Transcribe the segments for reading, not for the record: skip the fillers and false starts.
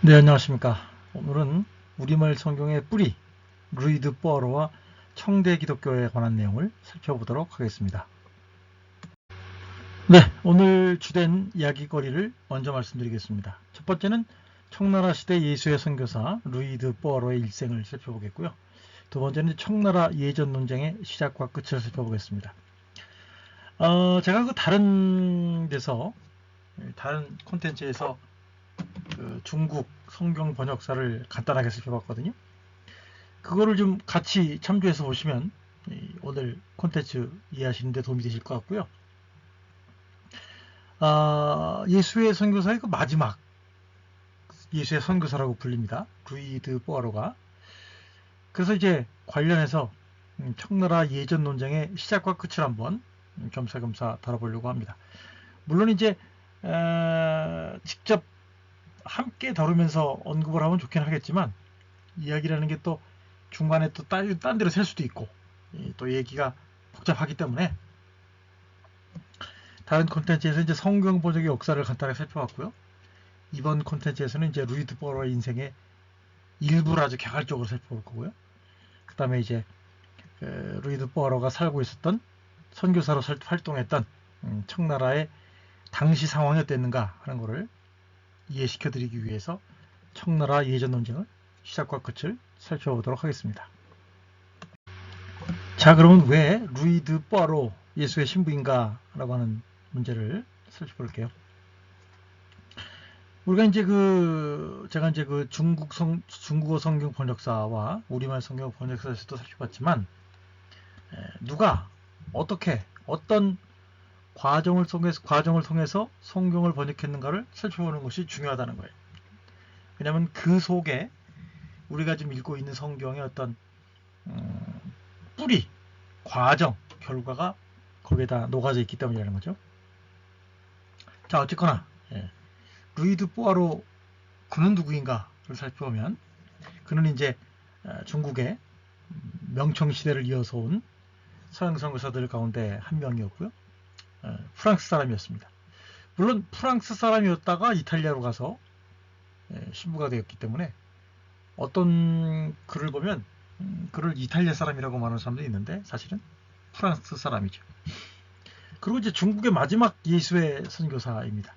네, 안녕하십니까. 오늘은 우리말 성경의 뿌리, 루이드 뽀아로와 청대 기독교에 관한 내용을 살펴보도록 하겠습니다. 네, 오늘 주된 이야기거리를 먼저 말씀드리겠습니다. 첫 번째는 청나라 시대 예수의 선교사 루이드 뽀아로의 일생을 살펴보겠고요. 두 번째는 청나라 예전 논쟁의 시작과 끝을 살펴보겠습니다. 제가 다른 데서, 다른 콘텐츠에서 중국 성경 번역사를 간단하게 살펴봤거든요. 그거를 좀 같이 참조해서 보시면 오늘 콘텐츠 이해하시는 데 도움이 되실 것 같고요. 예수의 선교사의 그 마지막 예수의 선교사라고 불립니다. 루이드 뽀아로가. 그래서 이제 관련해서 청나라 예전 논쟁의 시작과 끝을 한번 겸사겸사 다뤄보려고 합니다. 물론 이제 직접 함께 다루면서 언급을 하면 좋긴 하겠지만 이야기라는 게 또 중간에 또 딴 데로 셀 수도 있고 또 얘기가 복잡하기 때문에 다른 콘텐츠에서 이제 성경 번역의 역사를 간단하게 살펴봤고요. 이번 콘텐츠에서는 이제 루이드 뽀아로의 인생의 일부를 아주 개괄적으로 살펴볼 거고요. 그 다음에 이제 루이드 뽀아로가 살고 있었던 선교사로 활동했던 청나라의 당시 상황이 어땠는가 하는 것을 이해시켜 드리기 위해서 청나라 예전 논쟁을 시작과 끝을 살펴보도록 하겠습니다. 자, 그러면 왜 루이드 뽀아로 예수의 신부인가 라고 하는 문제를 살펴볼게요. 우리가 이제 제가 이제 중국어 성경 번역사와 우리말 성경 번역사에서도 살펴봤지만, 누가 어떻게 어떤 과정을 통해서 성경을 번역했는가를 살펴보는 것이 중요하다는 거예요. 왜냐하면 그 속에 우리가 지금 읽고 있는 성경의 어떤 뿌리, 과정, 결과가 거기에다 녹아져 있기 때문이라는 거죠. 자, 어쨌거나 루이드 뽀아로 그는 누구인가를 살펴보면 그는 이제 중국의 명청 시대를 이어서 온 서양 선교사들 가운데 한 명이었고요. 프랑스 사람이었습니다. 물론 프랑스 사람이었다가 이탈리아로 가서 신부가 되었기 때문에 어떤 글을 보면 그를 이탈리아 사람이라고 말하는 사람도 있는데 사실은 프랑스 사람이죠. 그리고 이제 중국의 마지막 예수의 선교사입니다.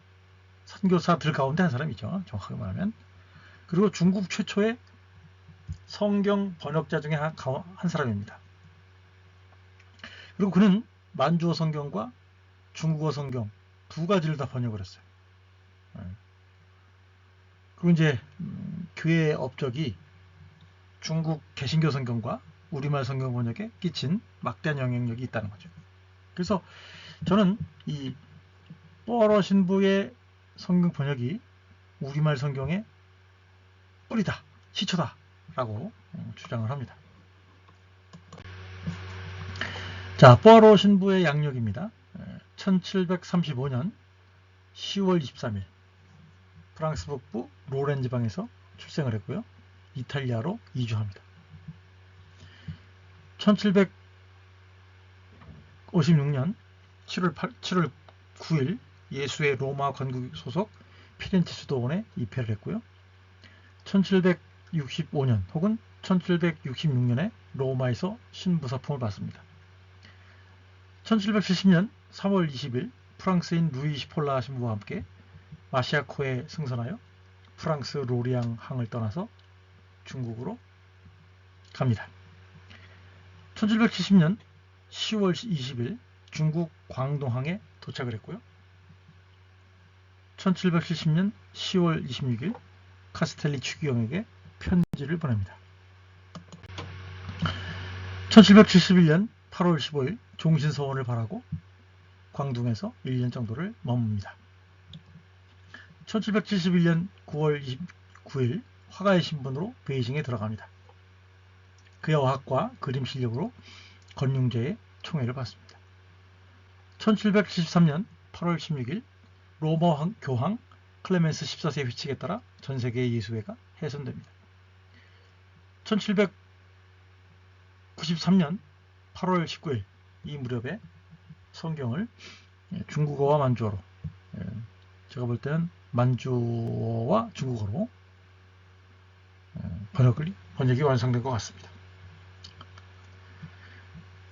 선교사들 가운데 한 사람이죠. 정확하게 말하면. 그리고 중국 최초의 성경 번역자 중에 한 사람입니다. 그리고 그는 만주어 성경과 중국어 성경 두 가지를 다 번역을 했어요. 그리고 이제 그의 업적이 중국 개신교 성경과 우리말 성경 번역에 끼친 막대한 영향력이 있다는 거죠. 그래서 저는 이 뽀아로 신부의 성경 번역이 우리말 성경의 뿌리다, 시초다 라고 주장을 합니다. 자, 뽀아로 신부의 양력입니다. 1735년 10월 23일 프랑스 북부 로렌 지방에서 출생을 했고요. 이탈리아로 이주합니다. 1756년 7월 9일 예수의 로마 건국 소속 피렌체 수도원에 입회를 했고요. 1765년 혹은 1766년에 로마에서 신부사품을 받습니다. 1770년 3월 20일 프랑스인 루이 시폴라 신부와 함께 마시아코에 승선하여 프랑스 로리앙 항을 떠나서 중국으로 갑니다. 1770년 10월 20일 중국 광동항에 도착을 했고요. 1770년 10월 26일 카스텔리 추기경에게 편지를 보냅니다. 1771년 8월 15일 종신서원을 바라고 광둥에서 1년 정도를 머뭅니다. 1771년 9월 29일 화가의 신분으로 베이징에 들어갑니다. 그의 어학과 그림 실력으로 건융제의 총애를 받습니다. 1773년 8월 16일 로마 교황 클레멘스 14세의 휘칙에 따라 전세계의 예수회가 해산됩니다. 1793년 8월 19일 이 무렵에 성경을 중국어와 만주어로, 제가 볼 때는 만주어와 중국어로 번역이 완성된 것 같습니다.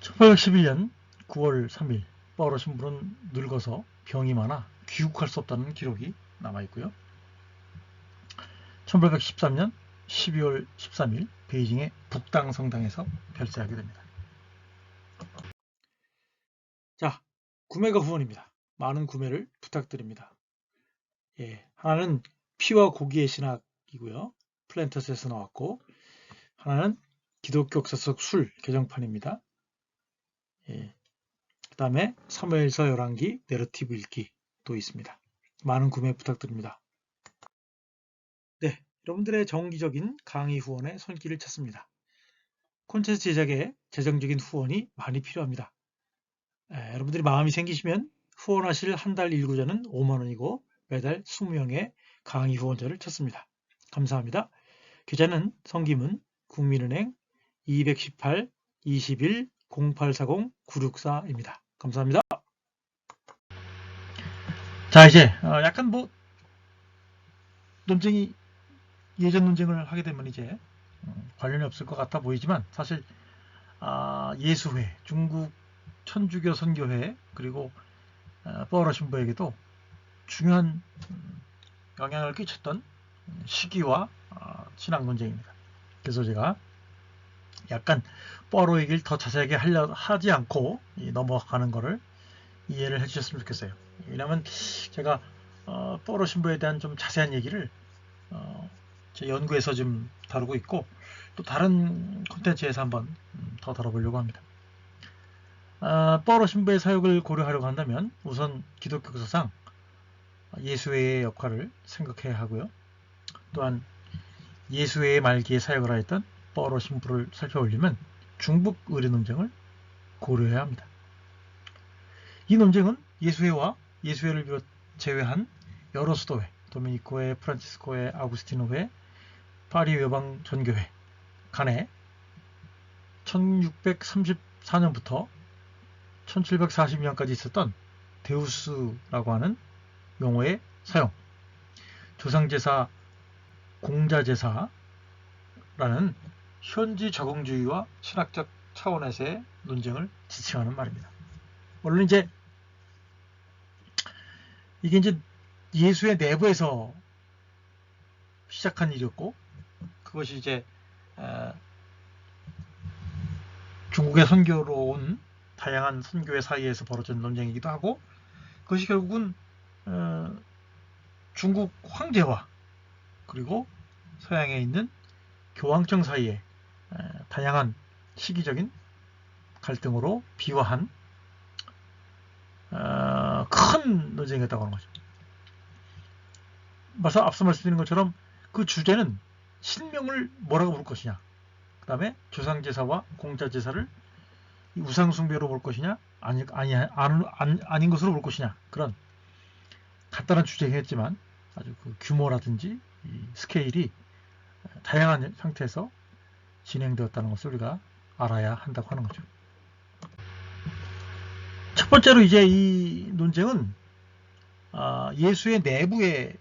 1811년 9월 3일 파우로 신부는 늙어서 병이 많아 귀국할 수 없다는 기록이 남아있고요. 1813년 12월 13일 베이징의 북당 성당에서 별세하게 됩니다. 자, 구매가 후원입니다. 많은 구매를 부탁드립니다. 하나는 피와 고기의 신학이고요. 플랜터스에서 나왔고, 하나는 기독교 역사 속 술 개정판입니다. 그 다음에 사무엘서 열왕기 내러티브 읽기도 있습니다. 많은 구매 부탁드립니다. 네, 여러분들의 정기적인 강의 후원에 손길을 찾습니다. 콘텐츠 제작에 재정적인 후원이 많이 필요합니다. 여러분들이 마음이 생기시면 후원하실 한 달 일구자는 5만원이고 매달 20명의 강의 후원자를 찾습니다. 감사합니다. 계좌는 성기문 국민은행 218 21 0840 964입니다. 감사합니다. 자, 이제 약간 논쟁이 예전 논쟁을 하게 되면 이제 관련이 없을 것 같아 보이지만 사실 예수회, 중국 천주교 선교회 그리고 파우로 신부에게도 중요한 영향을 끼쳤던 시기와 신학 논쟁입니다. 그래서 제가 약간 파우로 얘기를 더 자세하게 하지 않고 넘어가는 거를 이해를 해주셨으면 좋겠어요. 왜냐하면 제가 파우로 신부에 대한 좀 자세한 얘기를 제 연구에서 좀 다루고 있고 또 다른 콘텐츠에서 한번 더 다뤄보려고 합니다. 파우로 신부의 사역을 고려하려고 한다면 우선 기독교 역사상 예수회의 역할을 생각해야 하고요. 또한 예수회의 말기에 사역을 하였던 파우로 신부를 살펴보려면 중북 의례 논쟁을 고려해야 합니다. 이 논쟁은 예수회와 예수회를 제외한 여러 수도회, 도미니코회, 프란치스코회, 아구스티노회, 파리 외방 전교회 간에 1634년부터 1742년까지 있었던 데우스라고 하는 용어의 사용, 조상제사, 공자제사라는 현지 적응주의와 신학적 차원에서의 논쟁을 지칭하는 말입니다. 물론 이제 이게 이제 예수의 내부에서 시작한 일이었고 그것이 이제 중국의 선교로 온 다양한 선교회 사이에서 벌어진 논쟁이기도 하고 그것이 결국은 중국 황제와 그리고 서양에 있는 교황청 사이에 다양한 시기적인 갈등으로 비화한 큰 논쟁이었다고 하는 거죠. 앞서 말씀드린 것처럼 그 주제는 신명을 뭐라고 부를 것이냐, 그 다음에 조상제사와 공자제사를 우상숭배로 볼 것이냐 아닌 것으로 볼 것이냐, 그런 간단한 주제이긴 했지만 아주 그 규모라든지 스케일이 다양한 상태에서 진행되었다는 것을 우리가 알아야 한다고 하는 거죠. 첫 번째로 이제 이 논쟁은 예수의 내부의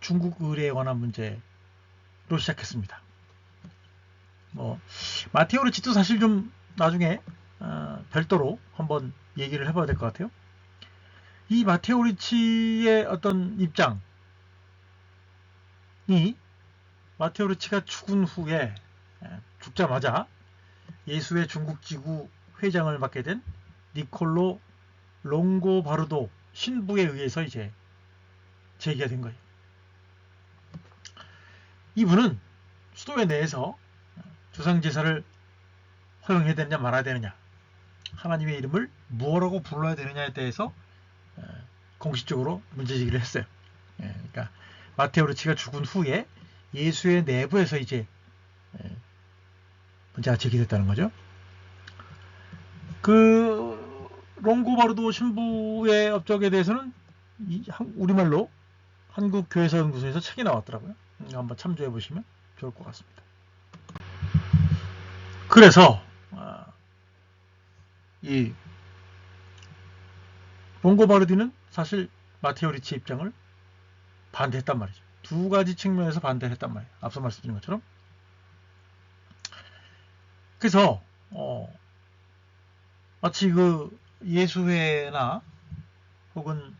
중국 의례에 관한 문제로 시작했습니다. 마테오 리치도 사실 좀 나중에 별도로 한번 얘기를 해봐야 될 것 같아요. 이 마테오 리치의 어떤 입장이 마테오 리치가 죽은 후에 죽자마자 예수의 중국 지구 회장을 맡게 된 니콜로 롱고바르도 신부에 의해서 이제 제기가 된 거예요. 이분은 수도회 내에서 조상제사를 허용해야 되느냐 말아야 되느냐, 하나님의 이름을 무엇라고 불러야 되느냐에 대해서 공식적으로 문제제기를 했어요. 그러니까 마테오 리치가 죽은 후에 예수의 내부에서 이제 문제가 제기됐다는 거죠. 그 롱고바르도 신부의 업적에 대해서는 우리말로 한국교회사연구소에서 책이 나왔더라고요. 한번 참조해 보시면 좋을 것 같습니다. 그래서 이 롱고바르디는 사실 마테오 리치 입장을 반대했단 말이죠. 두 가지 측면에서 반대를 했단 말이에요. 앞서 말씀드린 것처럼 그래서 마치 그 예수회나 혹은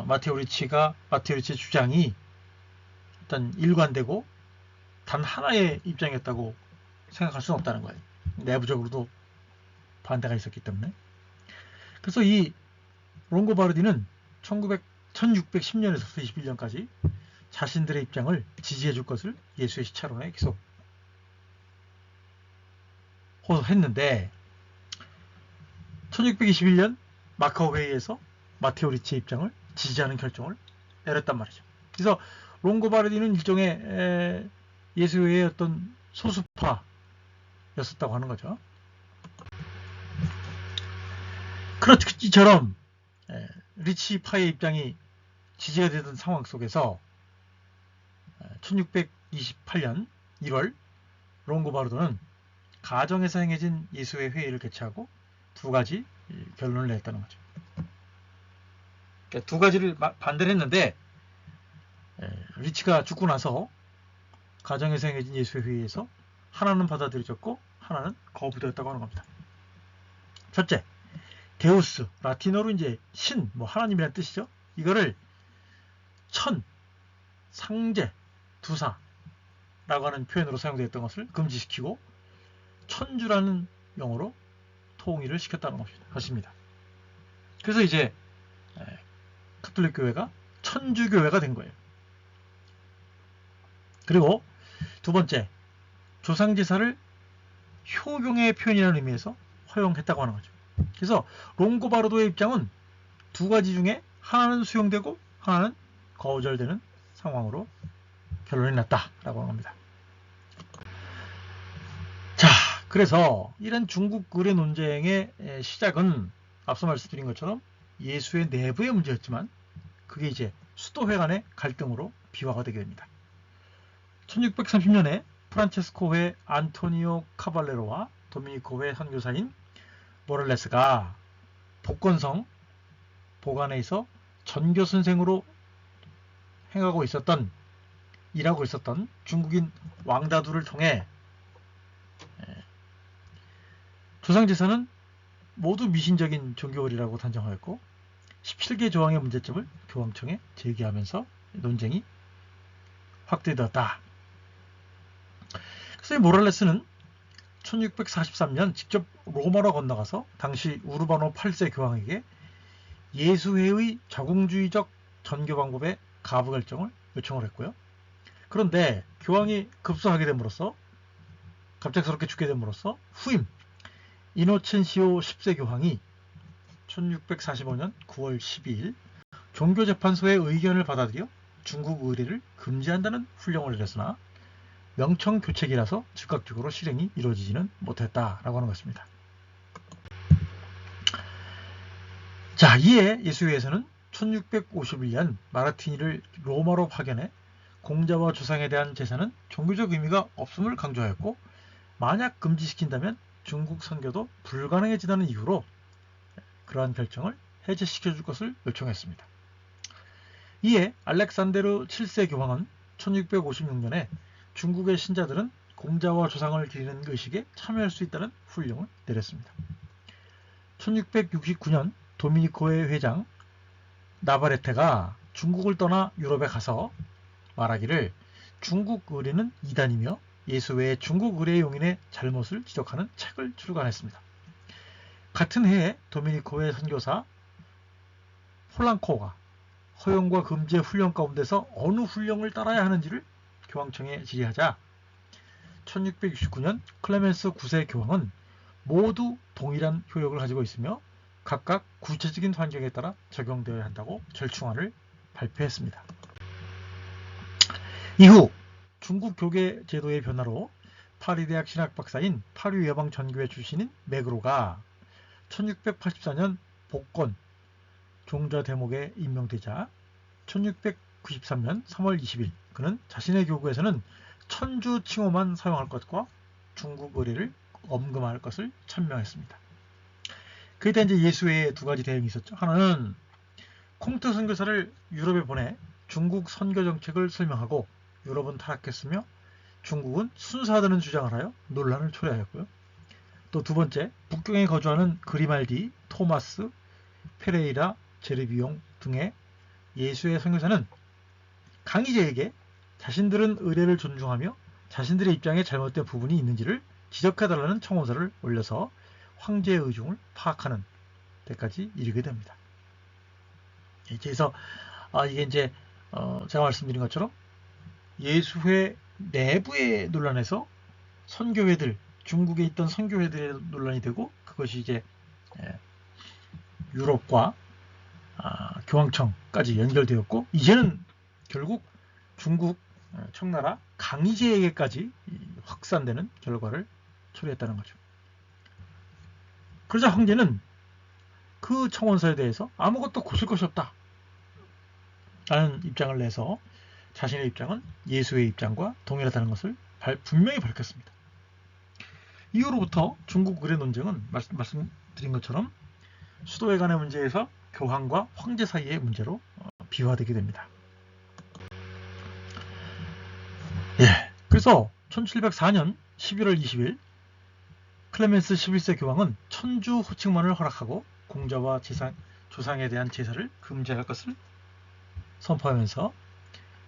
마테오 리치의 주장이 일단 일관되고 단 하나의 입장이었다고 생각할 수는 없다는 거예요. 내부적으로도 반대가 있었기 때문에. 그래서 이 롱고바르디는 1610년에서 21년까지 자신들의 입장을 지지해 줄 것을 예수의 시차론에 계속 호소했는데 1621년 마카오 회의에서 마테오 리치의 입장을 지지하는 결정을 내렸단 말이죠. 그래서 롱고바르디는 일종의 예수회의 어떤 소수파였었다고 하는 거죠. 그렇지처럼 리치파의 입장이 지지가 되던 상황 속에서 1628년 1월 롱고바르도는 가정에서 행해진 예수의 회의를 개최하고 두 가지 결론을 냈다는 거죠. 그러니까 두 가지를 반대를 했는데 리치가 죽고 나서 가정에서 행해진 예수의 회의에서 하나는 받아들여졌고 하나는 거부되었다고 하는 겁니다. 첫째, 데우스, 라틴어로 이제 신, 하나님이라는 뜻이죠. 이거를 천, 상제, 두사라고 하는 표현으로 사용되었던 것을 금지시키고 천주라는 용어로 통일을 시켰다는 것입니다. 그래서 이제 가톨릭 교회가 천주교회가 된 거예요. 그리고 두 번째, 조상제사를 효경의 표현이라는 의미에서 허용했다고 하는 거죠. 그래서 롱고바르도의 입장은 두 가지 중에 하나는 수용되고 하나는 거절되는 상황으로 결론이 났다라고 하는 겁니다. 자, 그래서 이런 중국 의례 논쟁의 시작은 앞서 말씀드린 것처럼 예수의 내부의 문제였지만 그게 이제 수도회 간의 갈등으로 비화가 되게 됩니다. 1630년에 프란체스코회 안토니오 카발레로와 도미니코회 선교사인 모렐레스가 복건성 보관에서 전교 선생으로 일하고 있었던 중국인 왕다두를 통해 조상제사는 모두 미신적인 종교의례라고 단정하였고 17개 조항의 문제점을 교황청에 제기하면서 논쟁이 확대되었다. 그래서 모렐레스는 1643년 직접 로마로 건너가서 당시 우르바노 8세 교황에게 예수회의 적응주의적 전교 방법의 가부 결정을 요청을 했고요. 그런데 교황이 급소하게 됨으로써 갑작스럽게 죽게 됨으로써 후임 이노첸시오 10세 교황이 1645년 9월 12일 종교재판소의 의견을 받아들여 중국 의례를 금지한다는 훈령을 내렸으나 명청교책이라서 즉각적으로 실행이 이루어지지는 못했다라고 하는 것입니다. 자, 이에 예수회에서는 1651년 마르티니를 로마로 파견해 공자와 조상에 대한 제사는 종교적 의미가 없음을 강조하였고 만약 금지시킨다면 중국 선교도 불가능해지다는 이유로 그러한 결정을 해제시켜줄 것을 요청했습니다. 이에 알렉산데르 7세 교황은 1656년에 중국의 신자들은 공자와 조상을 기리는 의식에 참여할 수 있다는 훈령을 내렸습니다. 1669년 도미니코의 회장 나바레테가 중국을 떠나 유럽에 가서 말하기를 중국 의례는 이단이며 예수회의 중국 의례 용인의 잘못을 지적하는 책을 출간했습니다. 같은 해에 도미니코의 선교사 폴랑코가 허용과 금지의 훈령 가운데서 어느 훈령을 따라야 하는지를 교황청에 질의하자 1669년 클레멘스 9세 교황은 모두 동일한 효력을 가지고 있으며 각각 구체적인 환경에 따라 적용되어야 한다고 절충안을 발표했습니다. 이후 중국 교계 제도의 변화로 파리대학 신학박사인 파리 예방 전교회 출신인 맥으로가 1684년 복권 종자 대목에 임명되자 1693년 3월 20일 그는 자신의 교구에서는 천주 칭호만 사용할 것과 중국 의례를 엄금할 것을 천명했습니다. 그에 대한 이제 예수회의 두 가지 대응이 있었죠. 하나는 콩트 선교사를 유럽에 보내 중국 선교 정책을 설명하고 유럽은 타락했으며 중국은 순사하다는 주장을 하여 논란을 초래하였고요. 또 두 번째, 북경에 거주하는 그리말디, 토마스, 페레이라, 제르비용 등의 예수의 선교사는 강희제에게 자신들은 의례를 존중하며 자신들의 입장에 잘못된 부분이 있는지를 지적해달라는 청원서를 올려서 황제의 의중을 파악하는 데까지 이르게 됩니다. 그래서 이게 이제 제가 말씀드린 것처럼 예수회 내부의 논란에서 선교회들, 중국에 있던 선교회들의 논란이 되고, 그것이 이제 유럽과 교황청까지 연결되었고, 이제는 결국 중국 청나라 강희제에게까지 확산되는 결과를 초래했다는 거죠. 그러자 황제는 그 청원서에 대해서 아무것도 고칠 것이 없다 라는 입장을 내서 자신의 입장은 예수의 입장과 동일하다는 것을 분명히 밝혔습니다. 이후로부터 중국 의례 논쟁은 말씀드린 것처럼 수도회 간의 문제에서 교황과 황제 사이의 문제로 비화되게 됩니다. 그래서 1704년 11월 20일 클레멘스 11세 교황은 천주 호칭만을 허락하고 공자와 조상에 대한 제사를 금지할 것을 선포하면서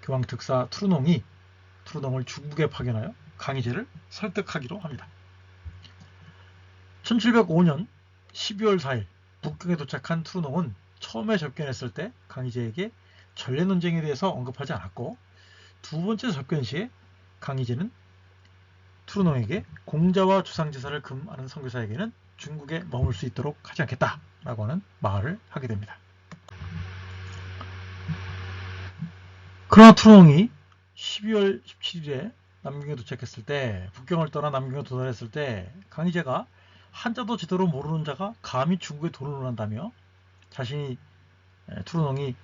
교황 특사 트루농을 중국에 파견하여 강희제를 설득하기로 합니다. 1705년 12월 4일 북경에 도착한 트루농은 처음에 접견했을 때 강희제에게 전례 논쟁에 대해서 언급하지 않았고, 두 번째 접견 시에 강희제는 트루농에게 공자와 조상제사를 금하는 선교사에게는 중국에 머물 수 있도록 하지 않겠다라고 하는 말을 하게 됩니다. 그러나 트루농이 12월 17일에 남경에 도착했을 때, 북경을 떠나 남경에 도달했을 때 강희제가 한자도 제대로 모르는 자가 감히 중국에 돈을 논한다며 트루농이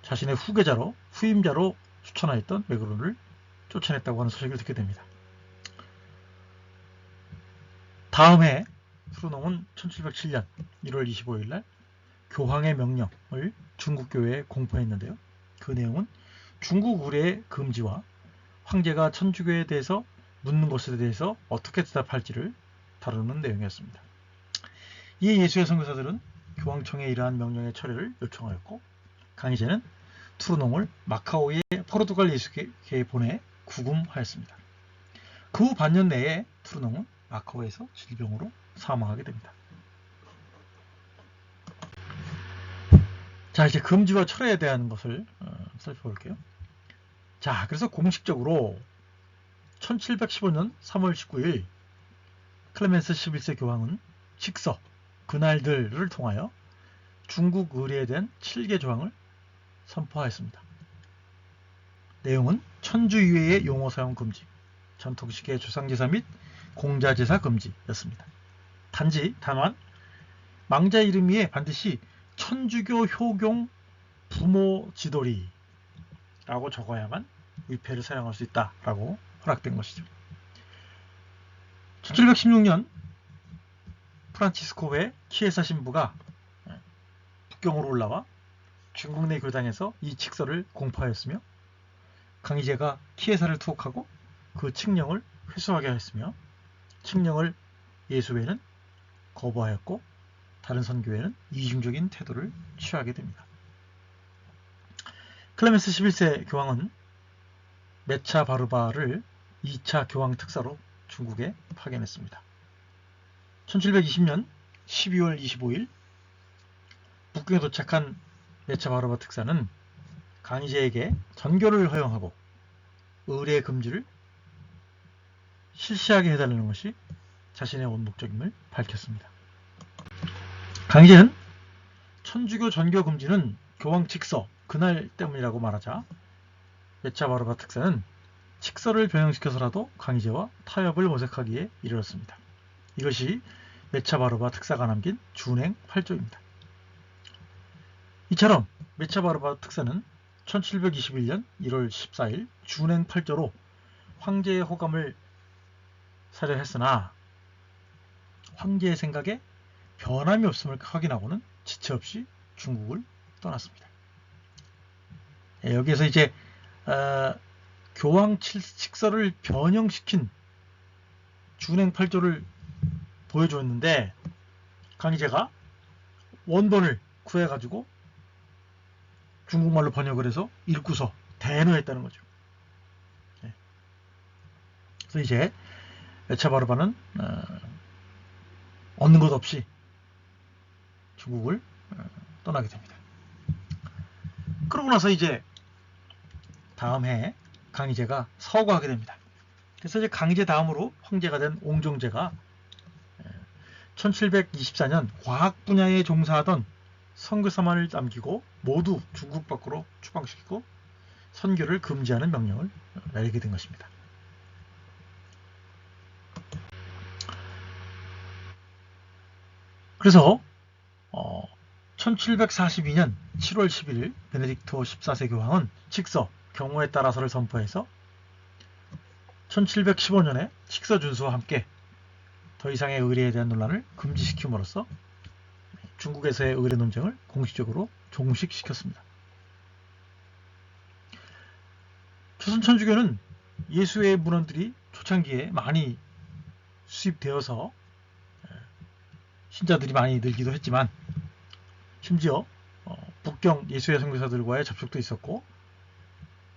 자신의 후임자로 추천하였던 메그론을 쫓아냈다고 하는 소식을 듣게 됩니다. 다음 해 트루농은 1707년 1월 25일 날 교황의 명령을 중국 교회에 공포했는데요. 그 내용은 중국 의례의 금지와 황제가 천주교에 대해서 묻는 것에 대해서 어떻게 대답할지를 다루는 내용이었습니다. 이에 예수의 선교사들은 교황청에 이러한 명령의 철회를 요청하였고, 강희제는 트루농을 마카오의 포르투갈 예수교회에 보내 구금하였습니다. 그 후 반년 내에 트루농은 마카오에서 질병으로 사망하게 됩니다. 자, 이제 금지와 철회에 대한 것을 살펴볼게요. 자, 그래서 공식적으로 1715년 3월 19일 클레멘스 11세 교황은 직서, 그날들을 통하여 중국 의례에 대한 7개 조항을 선포하였습니다. 내용은 천주 이외의 용어 사용 금지, 전통식의 조상제사 및 공자제사 금지였습니다. 다만 망자 이름 위에 반드시 천주교 효경 부모 지도리라고 적어야만 위패를 사용할 수 있다라고 허락된 것이죠. 1716년 프란치스코의 키에사 신부가 북경으로 올라와 중국 내 교당에서 이 칙서를 공포하였으며, 강희제가 키에사를 투옥하고 그 칙령을 회수하게 하였으며, 칙령을 예수회는 거부하였고 다른 선교회는 이중적인 태도를 취하게 됩니다. 클레멘스 11세 교황은 메차 바르바를 2차 교황 특사로 중국에 파견했습니다. 1720년 12월 25일 북경에 도착한 메차 바르바 특사는 강희제에게 전교를 허용하고 의례 금지를 실시하게 해달라는 것이 자신의 온 목적임을 밝혔습니다. 강희제는 천주교 전교 금지는 교황 칙서 그날 때문이라고 말하자, 메차 바르바 특사는 칙서를 변형시켜서라도 강희제와 타협을 모색하기에 이르렀습니다. 이것이 메차 바르바 특사가 남긴 준행 8조입니다. 이처럼 메차 바르바 특사는 1721년 1월 14일 준행 8조로 황제의 호감을 사려 했으나 황제의 생각에 변함이 없음을 확인하고는 지체 없이 중국을 떠났습니다. 여기에서 이제 교황 칙서를 변형시킨 준행 8조를 보여줬는데 강희제가 원본을 구해가지고 중국말로 번역을 해서 읽고서 대노했다는 거죠. 네. 그래서 이제 에체바르바는 얻는 것 없이 중국을 떠나게 됩니다. 그러고 나서 이제 다음 해에 강희제가 서거하게 됩니다. 그래서 이제 강희제 다음으로 황제가 된 옹종제가 1724년 과학 분야에 종사하던 선교사만을 남기고 모두 중국 밖으로 추방시키고 선교를 금지하는 명령을 내리게 된 것입니다. 그래서 1742년 7월 11일 베네딕토 14세 교황은 칙서 경우에 따라서를 선포해서 1715년에 칙서 준수와 함께 더 이상의 의례에 대한 논란을 금지시킴으로써 중국에서의 의례 논쟁을 공식적으로 종식시켰습니다. 조선천주교는 예수의 문헌들이 초창기에 많이 수입되어서 신자들이 많이 늘기도 했지만 심지어 북경 예수의 선교사들과의 접촉도 있었고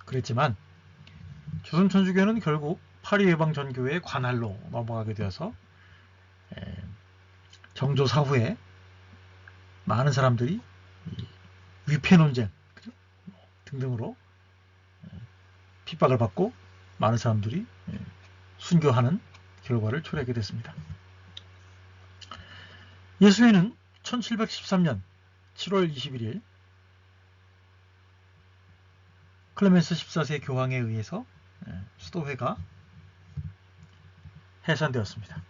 그랬지만 조선천주교는 결국 파리외방전교회의 관할로 넘어가게 되어서 정조 사후에 많은 사람들이 위패논쟁 등등으로 핍박을 받고 많은 사람들이 순교하는 결과를 초래하게 됐습니다. 예수회는 1713년 7월 21일 클레멘스 14세 교황에 의해서 수도회가 해산되었습니다.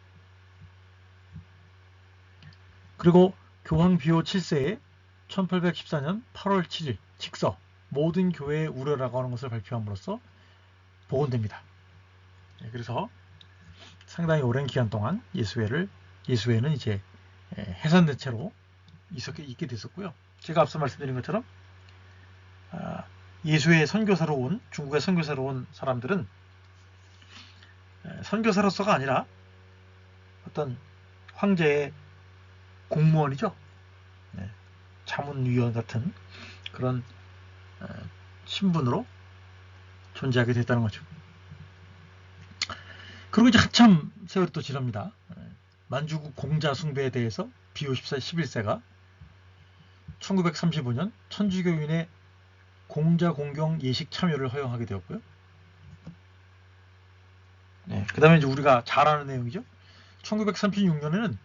그리고 교황 비오 7세에 1814년 8월 7일 칙서 모든 교회의 우려라고 하는 것을 발표함으로써 복원됩니다. 그래서 상당히 오랜 기간 동안 예수회는 이제 해산된 채로 있게 됐었고요. 제가 앞서 말씀드린 것처럼 예수의 선교사로 온 중국의 선교사로 온 사람들은 선교사로서가 아니라 어떤 황제의 공무원이죠. 자문위원 같은 그런 신분으로 존재하게 됐다는 거죠. 그리고 이제 한참 세월이 또 지납니다. 만주국 공자 숭배에 대해서 비오 11세가 1935년 천주교인의 공자 공경 예식 참여를 허용하게 되었고요. 그 다음에 이제 우리가 잘 아는 내용이죠. 1936년에는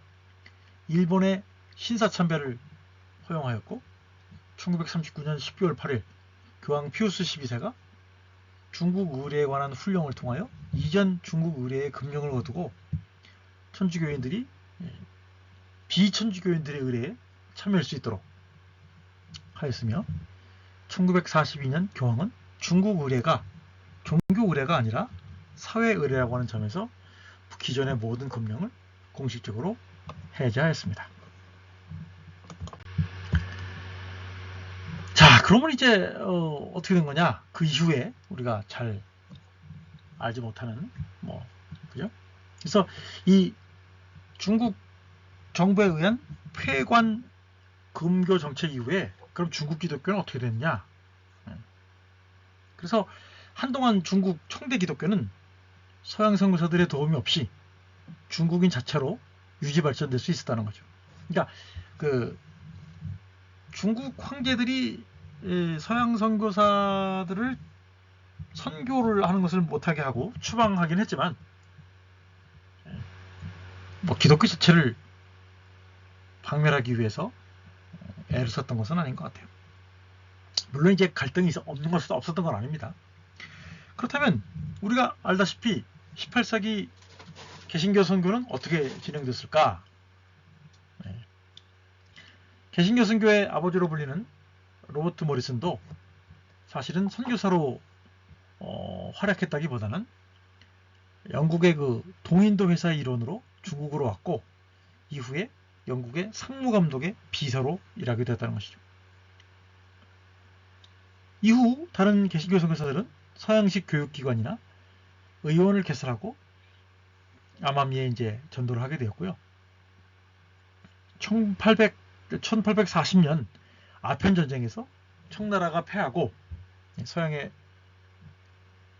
일본의 신사참배를 허용하였고 1939년 12월 8일 교황 피우스 12세가 중국 의례에 관한 훈령을 통하여 이전 중국 의례의 금령을 거두고 천주교인들이 비천주교인들의 의례에 참여할 수 있도록 하였으며 1942년 교황은 중국 의례가 종교 의례가 아니라 사회 의례라고 하는 점에서 기존의 모든 금령을 공식적으로 해제하였습니다. 자, 그러면 이제 어떻게 된 거냐? 그 이후에 우리가 잘 알지 못하는 그죠? 그래서 이 중국 정부에 의한 폐관 금교 정책 이후에 그럼 중국 기독교는 어떻게 됐냐? 그래서 한동안 중국 청대 기독교는 서양 선교사들의 도움이 없이 중국인 자체로 유지 발전될 수 있었다는 거죠. 그러니까 그 중국 황제들이 서양 선교사들을 선교를 하는 것을 못하게 하고 추방하긴 했지만 기독교 자체를 박멸하기 위해서 애를 썼던 것은 아닌 것 같아요. 물론 이제 갈등이 없는 것은 없었던 건 아닙니다. 그렇다면 우리가 알다시피 18세기 개신교 선교는 어떻게 진행됐을까? 개신교 선교의 아버지로 불리는 로버트 모리슨도 사실은 선교사로 활약했다기보다는 영국의 그 동인도 회사의 일원으로 중국으로 왔고 이후에 영국의 상무감독의 비서로 일하게 되었다는 것이죠. 이후 다른 개신교 선교사들은 서양식 교육기관이나 의원을 개설하고 암암리에 이제 전도를 하게 되었고요. 1840년 아편 전쟁에서 청나라가 패하고 서양의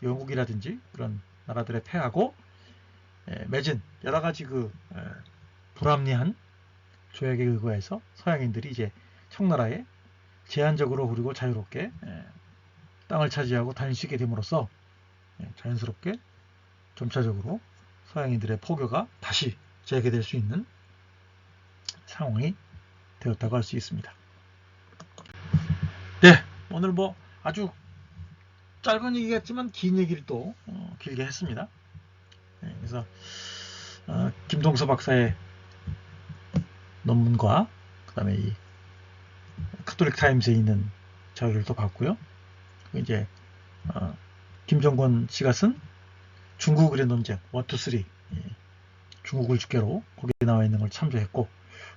영국이라든지 그런 나라들의 패하고 맺은 여러 가지 그 불합리한 조약에 의거해서 서양인들이 이제 청나라에 제한적으로 그리고 자유롭게 땅을 차지하고 다닐 수 있게 됨으로써 자연스럽게 점차적으로 서양인들의 포교가 다시 재개될 수 있는 상황이 되었다고 할 수 있습니다. 네, 오늘 뭐 아주 짧은 얘기겠지만 긴 얘기를 또 길게 했습니다. 그래서 김동서 박사의 논문과 그다음에 이 카톨릭 타임스에 있는 자료를 또 봤고요. 이제 김정권 씨가 쓴 중국의 논쟁 1, 2, 3 중국을 주께로 거기에 나와 있는 걸 참조했고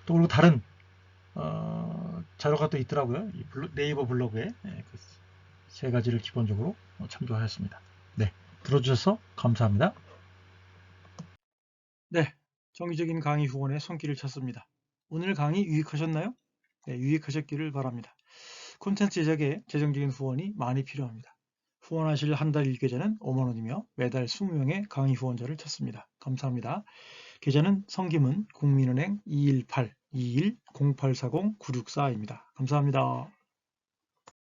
또 그리고 다른 자료가 또 있더라고요. 네이버 블로그에 그 세 가지를 기본적으로 참조하였습니다. 네, 들어주셔서 감사합니다. 네, 정기적인 강의 후원의 손길을 찾습니다. 오늘 강의 유익하셨나요? 네, 유익하셨기를 바랍니다. 콘텐츠 제작에 재정적인 후원이 많이 필요합니다. 후원하실 한 달 1계좌는 5만원이며 매달 20명의 강의 후원자를 찾습니다. 감사합니다. 계좌는 성김은 국민은행 218-21-0840-964입니다. 감사합니다.